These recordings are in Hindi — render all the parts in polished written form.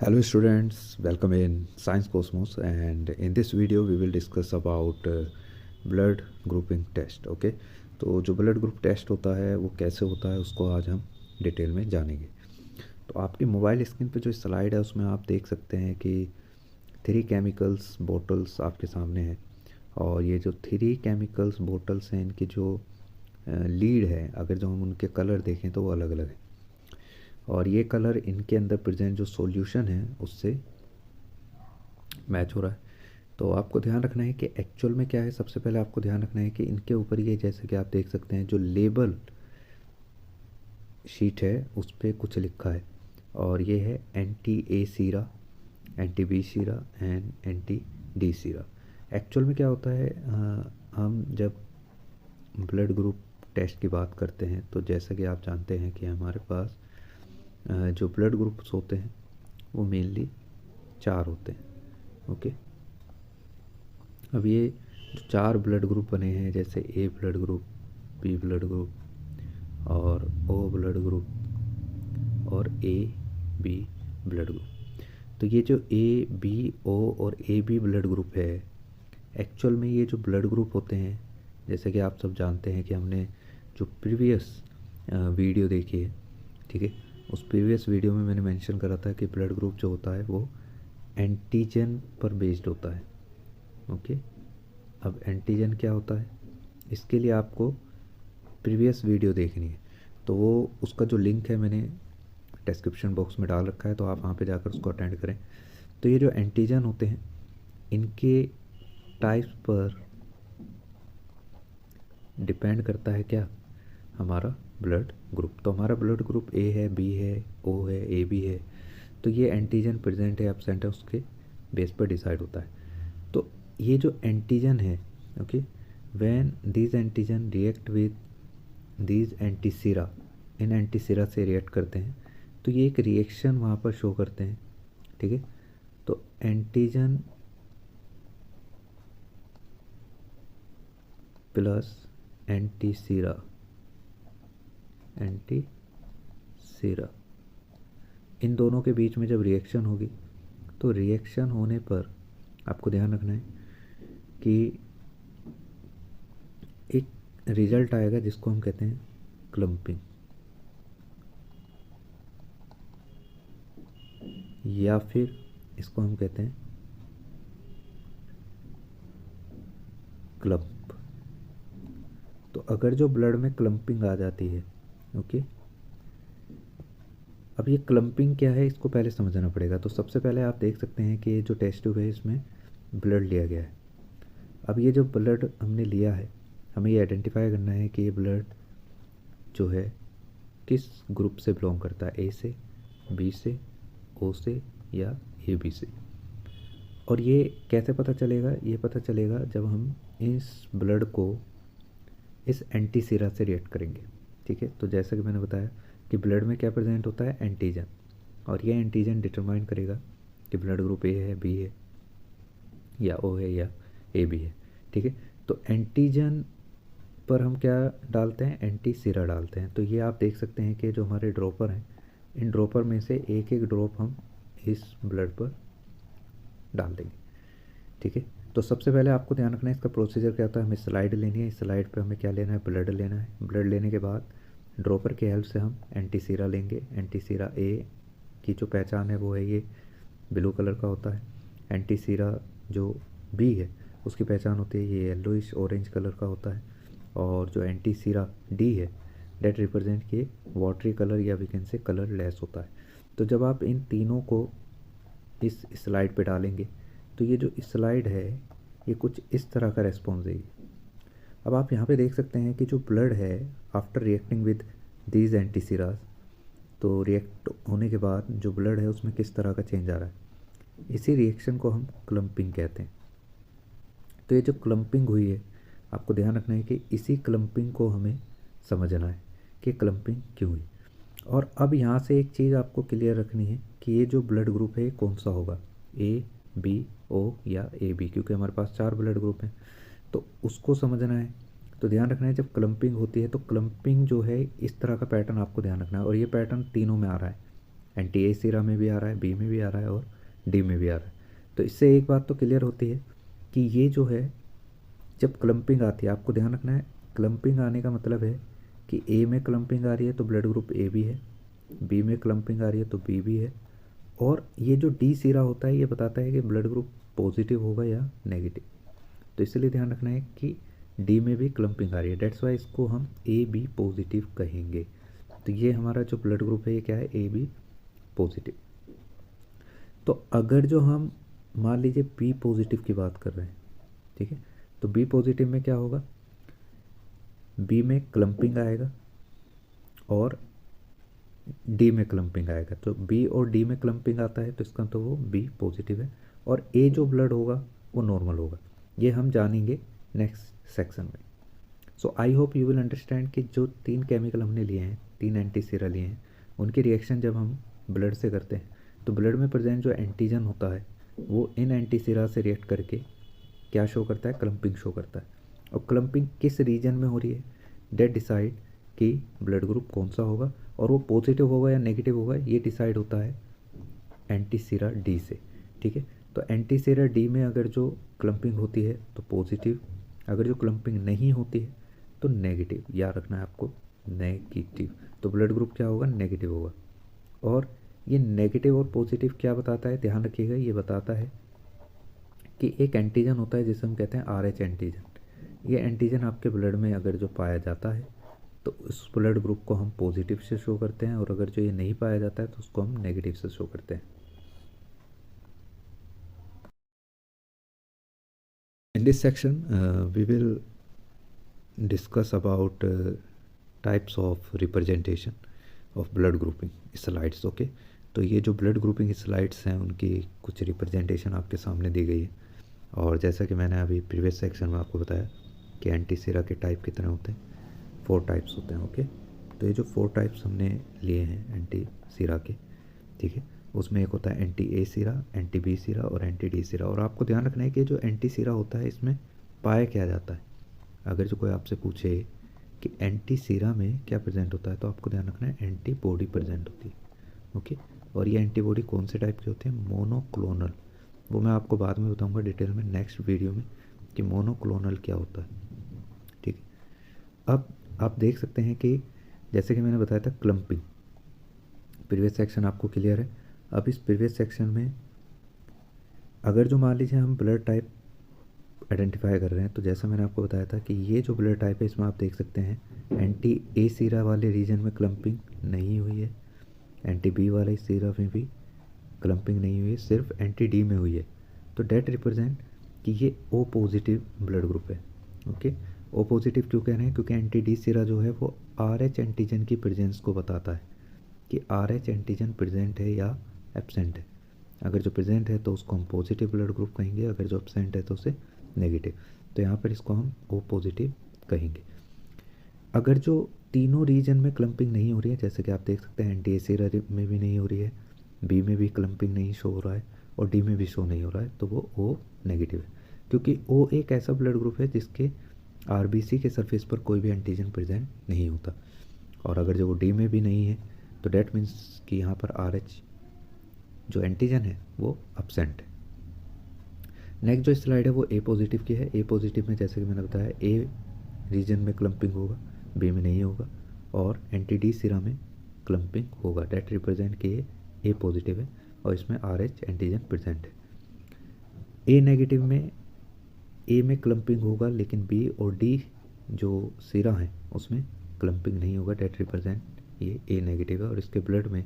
Hello students, welcome in Science Cosmos, and in this video we will discuss about blood grouping test. Okay, तो जो ब्लड ग्रुप टेस्ट होता है वो कैसे होता है उसको आज हम डिटेल में जानेंगे। तो आपकी मोबाइल स्क्रीन पे जो स्लाइड है उसमें आप देख सकते हैं कि 3 केमिकल्स बोटल्स आपके सामने हैं, और ये जो 3 केमिकल्स बोटल्स हैं इनकी जो लीड है, अगर जो हम उनके कलर देखें तो वो अलग अलग है, और ये कलर इनके अंदर प्रेजेंट जो सॉल्यूशन है उससे मैच हो रहा है। तो आपको ध्यान रखना है कि एक्चुअल में क्या है। सबसे पहले आपको ध्यान रखना है कि इनके ऊपर ये, जैसे कि आप देख सकते हैं, जो लेबल शीट है उस पर कुछ लिखा है, और ये है anti A Sira, anti B Sira and anti D Sira. Actual में क्या होता है, हम जब ब्लड ग्रुप टेस्ट की बात करते हैं तो जैसा कि आप जानते हैं कि हमारे पास जो ब्लड ग्रुप्स होते हैं वो मेनली 4 होते हैं। ओके, अब ये जो 4 ब्लड ग्रुप बने हैं, जैसे A blood group, B blood group और ओ ब्लड ग्रुप और ए बी ब्लड ग्रुप। तो ये जो ए बी ओ और ए बी ब्लड ग्रुप है, एक्चुअल में ये जो ब्लड ग्रुप होते हैं, जैसे कि आप सब जानते हैं कि हमने जो प्रीवियस वीडियो देखी है, ठीक है, उस प्रीवियस वीडियो में मैंने मेंशन करा था कि ब्लड ग्रुप जो होता है वो एंटीजन पर बेस्ड होता है। ओके, अब एंटीजन क्या होता है, इसके लिए आपको प्रीवियस वीडियो देखनी है, तो वो उसका जो लिंक है मैंने डिस्क्रिप्शन बॉक्स में डाल रखा है, तो आप वहाँ पे जाकर उसको अटेंड करें। तो ये जो एंटीजन होते हैं इनके टाइप्स पर डिपेंड करता है क्या, हमारा ब्लड ग्रुप। तो हमारा ब्लड ग्रुप ए है, बी है, ओ है, ए बी है, तो ये एंटीजन प्रेजेंट है एब्सेंट है उसके बेस पर डिसाइड होता है। तो ये जो एंटीजन है, okay, when these antigen react with these antisera, इन एंटीसीरा से रिएक्ट करते हैं तो ये एक रिएक्शन वहाँ पर शो करते हैं, ठीक है। तो एंटीजन प्लस एंटीसीरा, एंटीसीरा, इन दोनों के बीच में जब रिएक्शन होगी तो रिएक्शन होने पर आपको ध्यान रखना है कि एक रिजल्ट आएगा जिसको हम कहते हैं क्लम्पिंग, या फिर इसको हम कहते हैं क्लम्प। तो अगर जो ब्लड में क्लम्पिंग आ जाती है, ओके, अब ये क्लम्पिंग क्या है इसको पहले समझना पड़ेगा। तो सबसे पहले आप देख सकते हैं कि ये जो टेस्ट ट्यूब है इसमें ब्लड लिया गया है। अब ये जो ब्लड हमने लिया है, हमें ये आइडेंटिफाई करना है कि ये ब्लड जो है किस ग्रुप से बिलोंग करता है, ए से, बी से, ओ से या ए बी से। और ये कैसे पता चलेगा, ये पता चलेगा जब हम इस ब्लड को इस एंटीसीरा से रिएक्ट करेंगे, ठीक है। तो जैसा कि मैंने बताया कि ब्लड में क्या प्रेजेंट होता है, एंटीजन, और ये एंटीजन डिटरमाइन करेगा कि ब्लड ग्रुप ए है, बी है या ओ है या ए बी है, ठीक है। तो एंटीजन पर हम क्या डालते हैं, एंटीसीरा डालते हैं। तो ये आप देख सकते हैं कि जो हमारे ड्रॉपर हैं, इन ड्रॉपर में से एक एक ड्रॉप हम इस ब्लड पर डाल देंगे, ठीक है। तो सबसे पहले आपको ध्यान रखना है इसका प्रोसीजर क्या होता है। हमें स्लाइड लेनी है, इस स्लाइड पे हमें क्या लेना है, ब्लड लेना है। ब्लड लेने के बाद ड्रॉपर की हेल्प से हम एंटीसीरा लेंगे। एंटीसीरा ए की जो पहचान है वो है ये ब्लू कलर का होता है। एंटीसीरा जो बी है उसकी पहचान होती है ये येलोइश ऑरेंज कलर का होता है। और जो एंटीसीरा डी है डेट रिप्रेजेंट के वाटरी कलर या we can say colourless होता है। तो जब आप इन तीनों को इस स्लाइड पे डालेंगे तो ये जो स्लाइड है ये कुछ इस तरह का रेस्पॉन्स देगी। अब आप यहाँ पे देख सकते हैं कि जो ब्लड है आफ्टर रिएक्टिंग विद दीज एंटीसीरास, तो रिएक्ट होने के बाद जो ब्लड है उसमें किस तरह का चेंज आ रहा है, इसी रिएक्शन को हम क्लम्पिंग कहते हैं। तो ये जो क्लम्पिंग हुई है, आपको ध्यान रखना है कि इसी क्लम्पिंग को हमें समझना है कि क्लम्पिंग क्यों हुई। और अब यहाँ से एक चीज़ आपको क्लियर रखनी है कि ये जो ब्लड ग्रुप है ये कौन सा होगा, ए बी ओ या ए बी, क्योंकि हमारे पास 4 ब्लड ग्रुप हैं तो उसको समझना है। तो ध्यान रखना है जब क्लम्पिंग होती है तो क्लम्पिंग जो है इस तरह का पैटर्न आपको ध्यान रखना है, और ये पैटर्न तीनों में आ रहा है। एंटी ए सिरा में भी आ रहा है, बी में भी आ रहा है और डी में भी आ रहा है। तो इससे एक बात तो क्लियर होती है कि ये जो है जब क्लम्पिंग आती है, आपको ध्यान रखना है, क्लम्पिंग आने का मतलब है कि ए में क्लम्पिंग आ रही है तो ब्लड ग्रुप ए भी है, बी में क्लम्पिंग आ रही है तो बी भी है, और ये जो डी सिरा होता है ये बताता है कि ब्लड ग्रुप पॉजिटिव होगा या नेगेटिव। तो इसलिए ध्यान रखना है कि डी में भी क्लम्पिंग आ रही है, डेट्स वाई इसको हम ए बी पॉजिटिव कहेंगे। तो ये हमारा जो ब्लड ग्रुप है ये क्या है, ए बी पॉजिटिव। तो अगर जो हम मान लीजिए बी पॉजिटिव की बात कर रहे हैं, ठीक है, तो बी पॉजिटिव में क्या होगा, बी में क्लम्पिंग आएगा और डी में क्लम्पिंग आएगा। तो बी और डी में क्लम्पिंग आता है तो इसका तो वो बी पॉजिटिव है, और ए जो ब्लड होगा वो नॉर्मल होगा। ये हम जानेंगे नेक्स्ट सेक्शन में। So I hope you will understand कि जो 3 केमिकल हमने लिए हैं, 3 एंटी सिरा लिए हैं, उनके रिएक्शन जब हम ब्लड से करते हैं तो ब्लड में प्रेजेंट जो एंटीजन होता है वो इन एंटी सिरा से रिएक्ट करके क्या शो करता है, क्लम्पिंग शो करता है। और क्लम्पिंग किस रीजन में हो रही है, डेट डिसाइड कि ब्लड ग्रुप कौन सा होगा, और वो पॉजिटिव होगा या नेगेटिव होगा ये डिसाइड होता है एंटी सिरा डी से। ठीक है, तो एंटी सिरा डी में अगर जो क्लम्पिंग होती है तो पॉजिटिव, अगर जो क्लम्पिंग नहीं होती है तो नेगेटिव, याद रखना है आपको, नेगेटिव। तो ब्लड ग्रुप क्या होगा, नेगेटिव होगा। और ये नेगेटिव और पॉजिटिव क्या बताता है, ध्यान रखिएगा, ये बताता है कि एक एंटीजन होता है जिसे हम कहते हैं RH एंटीजन। ये एंटीजन आपके ब्लड में अगर जो पाया जाता है तो उस ब्लड ग्रुप को हम पॉजिटिव से शो करते हैं, और अगर जो ये नहीं पाया जाता है तो उसको हम नेगेटिव से शो करते हैं। In this section we will discuss about types of representation of blood grouping slides. Okay, तो ये जो ब्लड ग्रुपिंग स्लाइड्स हैं उनकी कुछ रिप्रेजेंटेशन आपके सामने दी गई है। और जैसा कि मैंने अभी प्रीवियस सेक्शन में आपको बताया कि एंटी सिरा के टाइप कितने होते हैं, 4 टाइप्स होते हैं। ओके, तो ये जो 4 टाइप्स हमने लिए हैं एंटी सिरा के, ठीक है, उसमें एक होता है एंटी ए सिरा, एंटी बी सिरा और एंटी डी सिरा। और आपको ध्यान रखना है कि जो एंटी सिरा होता है इसमें पाया क्या जाता है। अगर जो कोई आपसे पूछे कि एंटी सिरा में क्या प्रेजेंट होता है तो आपको ध्यान रखना है एंटीबॉडी प्रेजेंट होती है। ओके, और ये एंटीबॉडी कौन से टाइप की होती है, मोनोक्लोनल। वो मैं आपको बाद में बताऊंगा डिटेल में नेक्स्ट वीडियो में कि मोनोक्लोनल क्या होता है। ठीक है, अब आप देख सकते हैं कि जैसे कि मैंने बताया था क्लम्पिंग, प्रीवियस सेक्शन आपको क्लियर है। अब इस प्रीवियस सेक्शन में अगर जो मान लीजिए हम ब्लड टाइप आइडेंटिफाई कर रहे हैं, तो जैसा मैंने आपको बताया था कि ये जो ब्लड टाइप है इसमें आप देख सकते हैं एंटी ए सिरा वाले रीजन में क्लम्पिंग नहीं हुई है, एंटी बी वाले सिरा में भी क्लम्पिंग नहीं हुई है, सिर्फ एंटी डी में हुई है। तो डेट रिप्रेजेंट कि ये ओ पॉजिटिव ब्लड ग्रुप है। ओके, ओ पॉजिटिव क्यों कह रहे हैं, क्योंकि एंटी डी सिरा जो है वो RH एंटीजन की प्रेजेंस को बताता है कि RH एंटीजन प्रेजेंट है या एब्सेंट है। अगर जो प्रेजेंट है तो उसको हम पॉजिटिव ब्लड ग्रुप कहेंगे, अगर जो एब्सेंट है तो उसे नेगेटिव। तो यहाँ पर इसको हम ओ पॉजिटिव कहेंगे। अगर जो तीनों रीजन में क्लम्पिंग नहीं हो रही है, जैसे कि आप देख सकते हैं एंटी ए सिरा में भी नहीं हो रही है, बी में भी क्लम्पिंग नहीं शो हो रहा है और डी में भी शो नहीं हो रहा है, तो वो ओ नेगेटिव है। क्योंकि ओ एक ऐसा ब्लड ग्रुप है जिसके RBC के सरफेस पर कोई भी एंटीजन प्रेजेंट नहीं होता, और अगर जो वो डी में भी नहीं है तो डेट मीन्स कि यहाँ पर RH जो एंटीजन है वो एब्सेंट है। नेक्स्ट जो स्लाइड है वो ए पॉजिटिव की है। ए पॉजिटिव में जैसे कि मैंने बताया ए रीजन में क्लम्पिंग होगा, बी में नहीं होगा, और एंटी डी सिरा में क्लम्पिंग होगा। डेट रिप्रेजेंट कि ए पॉजिटिव है और इसमें RH एंटीजन प्रेजेंट है। ए नेगेटिव में ए में क्लम्पिंग होगा लेकिन बी और डी जो सिरा है उसमें क्लम्पिंग नहीं होगा। डेट रिप्रेजेंट ये ए नेगेटिव है और इसके ब्लड में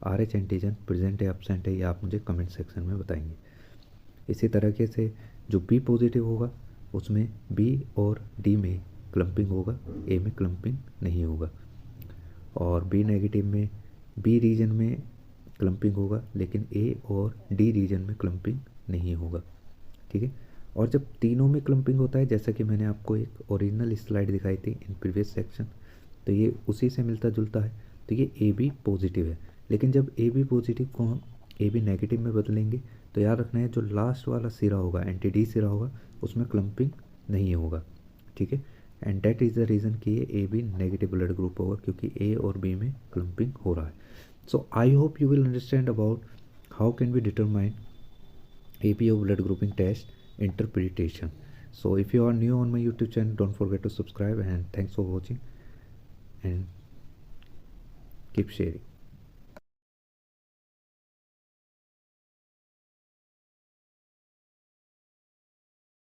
RH एंटीजन प्रेजेंट है एब्सेंट है, ये आप मुझे कमेंट सेक्शन में बताएंगे। इसी तरीके से जो बी पॉजिटिव होगा उसमें बी और डी में क्लम्पिंग होगा, ए में क्लम्पिंग नहीं होगा। और बी नेगेटिव में बी रीजन में क्लम्पिंग होगा लेकिन ए और डी रीजन में क्लम्पिंग नहीं होगा। ठीक है, और जब तीनों में क्लम्पिंग होता है, जैसा कि मैंने आपको एक ओरिजिनल स्लाइड दिखाई थी इन प्रीवियस सेक्शन, तो ये उसी से मिलता जुलता है। तो ये ए बी पॉजिटिव है, लेकिन जब ए बी पॉजिटिव को हम ए बी नेगेटिव में बदलेंगे तो याद रखना है जो लास्ट वाला सिरा होगा एंटी डी सिरा होगा उसमें क्लम्पिंग नहीं होगा। ठीक है, and that is the reason कि ये A B negative blood group होगा क्योंकि ए और बी में क्लम्पिंग हो रहा है। So I hope you will understand about how can we determine APO blood grouping test interpretation. So if you are new on my YouTube channel, don't forget to subscribe, and thanks for watching and keep sharing.